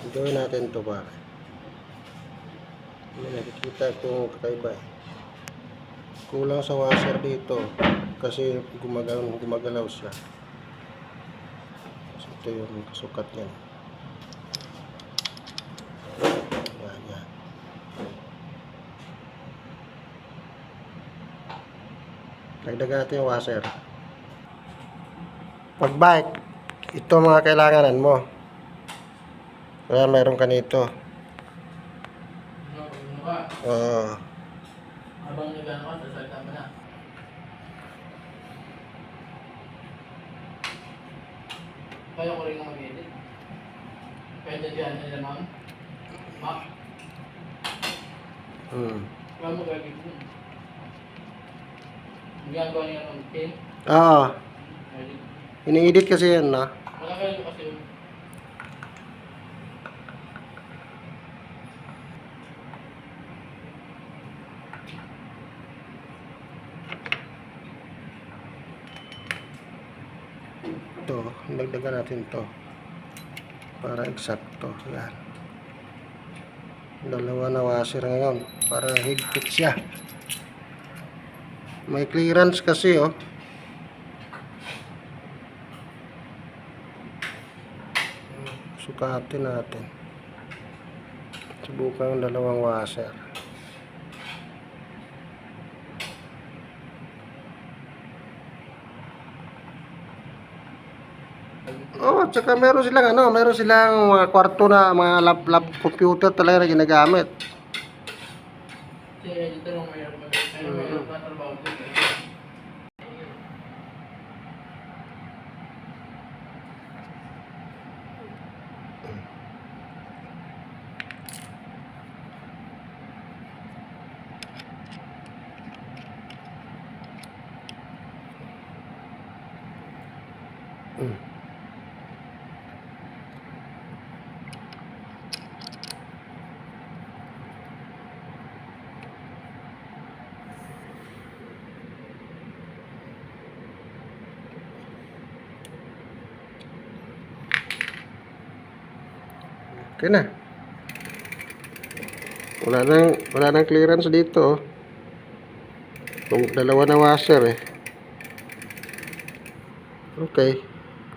Gawin natin ito ba? May nakikita kung kakaiba eh. Kulang sa washer dito kasi gumagalaw siya. So, ito yung kasukat niya. Yan. Dagdagan natin yung washer. Pag bike, ito mga kailanganan mo. Kaya mayroon ka nito. Habang nagano ka, sasalita mo na. Kaya ko rin na mag-edit. Kaya dyan nila ma'am. Ma'am. Wala mo gagawin mo. Hindi ang gawin niya ng pin. Oo. Ini-edit kasi yan na. Wala kayo kasi yun. Ito, dagdagan natin to para eksakto. Yan. Dalawa na washer ngayon para higpit siya. May clearance kasi oh. Sukatin natin. Subukan ang dalawang washer. Oh, tsaka meron silang mga kwarto na mga lap computer talaga na ginagamit. Kasi dito nung mayroon ka trabaho dito. Okay na. Wala nang clearance dito. Kung dalawa na washer eh. Okay.